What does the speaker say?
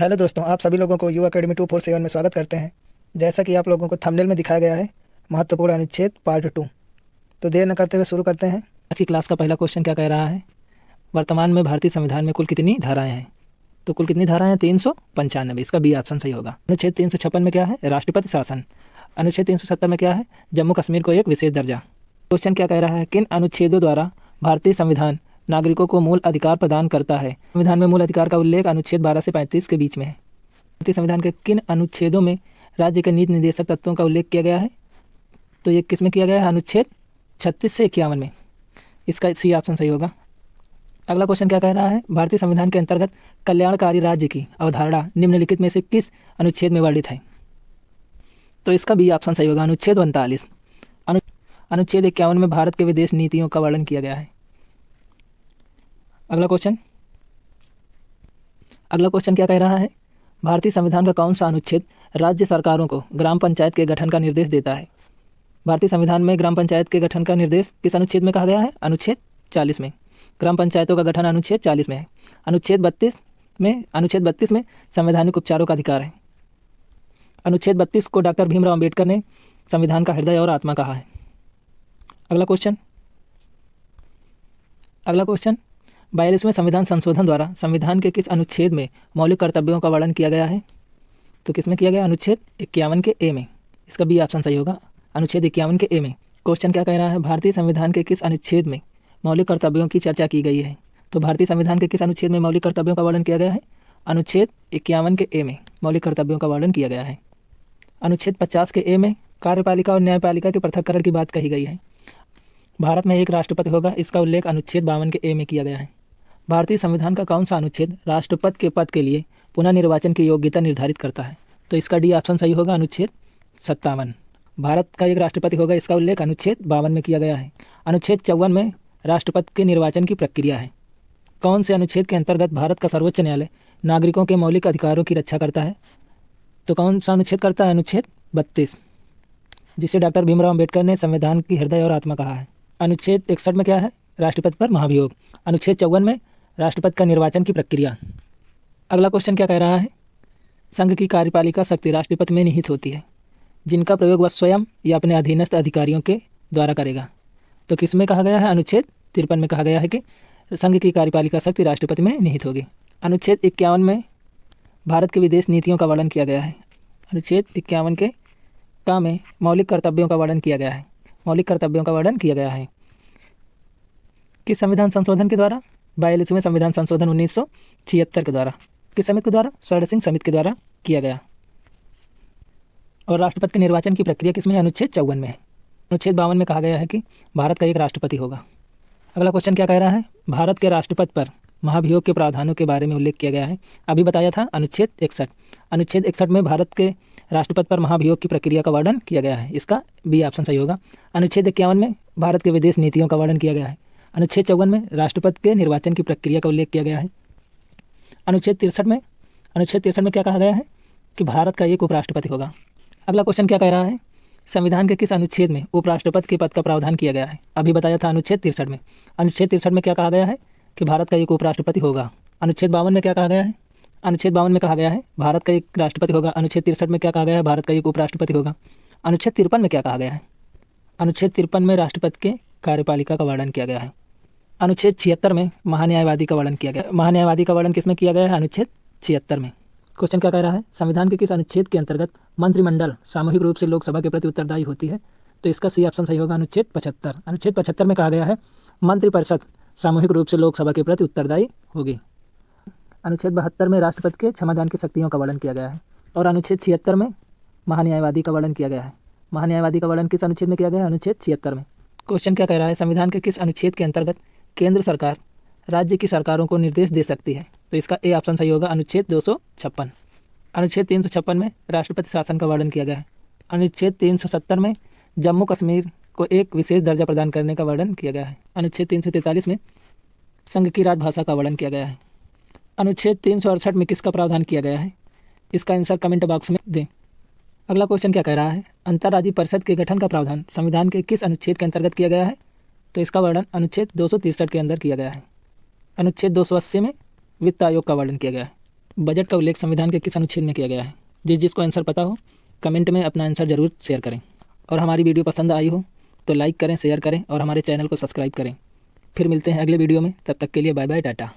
Hello दोस्तों, आप सभी लोगों को यू अकेडमी 247 में स्वागत करते हैं। जैसा कि आप लोगों को थंबनेल में दिखाया गया है, महत्वपूर्ण अनुच्छेद पार्ट 2। तो देर न करते हुए शुरू करते हैं। आज की क्लास का पहला क्वेश्चन क्या कह रहा है? वर्तमान में भारतीय संविधान में कुल कितनी धाराएं हैं? तो कुल कितनी धाराएं हैं? 395। इसका बी ऑप्शन सही होगा। अनुच्छेद 356 में क्या है? राष्ट्रपति शासन। अनुच्छेद 370 में क्या है? जम्मू कश्मीर को एक विशेष दर्जा। क्वेश्चन क्या कह रहा है? किन अनुच्छेदों द्वारा भारतीय संविधान नागरिकों को मूल अधिकार प्रदान करता है? संविधान में मूल अधिकार का उल्लेख अनुच्छेद 12 से 35 के बीच में है। भारतीय संविधान के किन अनुच्छेदों में राज्य के नीति निर्देशक तत्वों का उल्लेख किया गया है? तो ये किस में किया गया है? अनुच्छेद 36 से 51 में। इसका सी ऑप्शन सही होगा। अगला क्वेश्चन क्या कह रहा है? भारतीय संविधान के अंतर्गत कल्याणकारी राज्य की अवधारणा निम्नलिखित में से किस अनुच्छेद में वर्णित है? तो इसका बी ऑप्शन सही होगा। अनुच्छेद 39। अनुच्छेद 51 में भारत के विदेश नीतियों का वर्णन किया गया है। अगला क्वेश्चन क्या कह रहा है? भारतीय संविधान का कौन सा अनुच्छेद राज्य सरकारों को ग्राम पंचायत के गठन का निर्देश देता है? भारतीय संविधान में ग्राम पंचायत के गठन का निर्देश किस अनुच्छेद में कहा गया है? अनुच्छेद 40 में। ग्राम पंचायतों का गठन अनुच्छेद 40 में है। अनुच्छेद 32 में संवैधानिक उपचारों का अधिकार है। अनुच्छेद 32 को डॉक्टर भीमराव अम्बेडकर ने संविधान का हृदय और आत्मा कहा है। अगला क्वेश्चन 42वें संविधान संशोधन द्वारा संविधान के किस अनुच्छेद में मौलिक कर्तव्यों का वर्णन किया गया है? तो किसमें किया गया? अनुच्छेद 51 के ए में। इसका बी ऑप्शन सही होगा। अनुच्छेद 51 के ए में। क्वेश्चन क्या कह रहा है? भारतीय संविधान के किस अनुच्छेद में मौलिक कर्तव्यों की चर्चा की गई है? तो भारतीय संविधान के किस अनुच्छेद में मौलिक कर्तव्यों का वर्णन किया गया है? अनुच्छेद 51 के ए में मौलिक कर्तव्यों का वर्णन किया गया है। अनुच्छेद 50 के ए में कार्यपालिका और न्यायपालिका के पृथक्करण की बात कही गई है। भारत में एक राष्ट्रपति होगा, इसका उल्लेख अनुच्छेद 52 के ए में किया गया है। भारतीय संविधान का कौन सा अनुच्छेद राष्ट्रपति के पद के लिए पुनः निर्वाचन की योग्यता निर्धारित करता है? तो इसका डी ऑप्शन सही होगा। अनुच्छेद 57। भारत का एक राष्ट्रपति होगा, इसका उल्लेख अनुच्छेद 52 में किया गया है। अनुच्छेद 54 में राष्ट्रपति के निर्वाचन की प्रक्रिया है। कौन से अनुच्छेद के अंतर्गत भारत का सर्वोच्च न्यायालय नागरिकों के मौलिक अधिकारों की रक्षा करता है? तो कौन सा अनुच्छेद करता है? अनुच्छेद 32, जिसे डॉक्टर भीमराव अम्बेडकर ने संविधान की हृदय और आत्मा कहा है। अनुच्छेद 61 में क्या है? राष्ट्रपति पर महाभियोग। अनुच्छेद 54 में राष्ट्रपति का निर्वाचन की प्रक्रिया। अगला क्वेश्चन क्या कह रहा है? संघ की कार्यपालिका शक्ति राष्ट्रपति में निहित होती है, जिनका प्रयोग वह स्वयं या अपने अधीनस्थ अधिकारियों के द्वारा करेगा। तो किस में कहा गया है? अनुच्छेद 53 में कहा गया है कि संघ की कार्यपालिका शक्ति राष्ट्रपति में निहित होगी। अनुच्छेद 51 में भारत के विदेश नीतियों का वर्णन किया गया है। अनुच्छेद 51 के का में मौलिक कर्तव्यों का वर्णन किया गया है। किस संविधान संशोधन के द्वारा? 42वें संविधान संशोधन 1976 के द्वारा। किस समिति के द्वारा? स्वर्ण सिंह समिति के द्वारा किया गया। और राष्ट्रपति के निर्वाचन की प्रक्रिया किसमें है? अनुच्छेद 54 में है। अनुच्छेद 52 में कहा गया है कि भारत का एक राष्ट्रपति होगा। अगला क्वेश्चन क्या कह रहा है? भारत के राष्ट्रपति पर महाभियोग के प्रावधानों के बारे में उल्लेख किया गया है। अभी बताया था अनुच्छेद 61। अनुच्छेद 61 में भारत के राष्ट्रपति पर महाभियोग की प्रक्रिया का वर्णन किया गया है। इसका बी ऑप्शन सही होगा। अनुच्छेद 51 में भारत के विदेश नीतियों का वर्णन किया गया है। अनुच्छेद 54 में राष्ट्रपति के निर्वाचन की प्रक्रिया का उल्लेख किया गया है। अनुच्छेद 63 में क्या कहा गया है? कि भारत का एक उपराष्ट्रपति होगा। अगला क्वेश्चन क्या कह रहा है? संविधान के किस अनुच्छेद में उपराष्ट्रपति के पद का प्रावधान किया गया है? अभी बताया था अनुच्छेद 63 में। अनुच्छेद 63 में क्या कहा गया है? कि भारत का एक उपराष्ट्रपति होगा। अनुच्छेद 52 में क्या कहा गया है? अनुच्छेद 52 में कहा गया है भारत का एक राष्ट्रपति होगा। अनुच्छेद 63 में क्या कहा गया है? भारत का एक उपराष्ट्रपति होगा। अनुच्छेद 53 में क्या कहा गया है? अनुच्छेद 53 में राष्ट्रपति के कार्यपालिका का वर्णन किया गया है। अनुच्छेद 76 में महान्यायवादी का वर्णन किया गया है। महान्यायवादी का वर्णन किसमें किया गया है? अनुच्छेद 76 में। क्वेश्चन क्या कह रहा है? संविधान के किस अनुच्छेद के अंतर्गत मंत्रिमंडल सामूहिक रूप से लोकसभा के प्रति उत्तरदायी होती है? तो इसका सी ऑप्शन सही होगा। अनुच्छेद 75। अनुच्छेद 75 में कहा गया है मंत्रिपरिषद सामूहिक रूप से लोकसभा के प्रति उत्तरदायी होगी। अनुच्छेद 72 में राष्ट्रपति के क्षमादान की शक्तियों का वर्णन किया गया है। और अनुच्छेद 76 में महान्यायवादी का वर्णन किया गया है। महान्यायवादी का वर्णन किस अनुच्छेद में किया गया है? अनुच्छेद 76 में। क्वेश्चन क्या कह रहा है? संविधान के किस अनुच्छेद के अंतर्गत केंद्र सरकार राज्य की सरकारों को निर्देश दे सकती है? तो इसका ए ऑप्शन सही होगा। अनुच्छेद 256। अनुच्छेद 356 में राष्ट्रपति शासन का वर्णन किया गया है। अनुच्छेद 370 में जम्मू कश्मीर को एक विशेष दर्जा प्रदान करने का वर्णन किया गया है। अनुच्छेद 343 में संघ की राजभाषा का वर्णन किया गया है। अनुच्छेद 368 में किसका प्रावधान किया गया है? इसका आंसर कमेंट बॉक्स में दें। अगला क्वेश्चन क्या कह रहा है? अंतर्राज्यीय परिषद के गठन का प्रावधान संविधान के किस अनुच्छेद के अंतर्गत किया गया है? तो इसका वर्णन अनुच्छेद 263 के अंदर किया गया है। अनुच्छेद 280 में वित्त आयोग का वर्णन किया गया है। बजट का उल्लेख संविधान के किस अनुच्छेद में किया गया है? जिसको आंसर पता हो कमेंट में अपना आंसर ज़रूर शेयर करें। और हमारी वीडियो पसंद आई हो तो लाइक करें, शेयर करें और हमारे चैनल को सब्सक्राइब करें। फिर मिलते हैं अगले वीडियो में, तब तक के लिए बाय बाय, टाटा।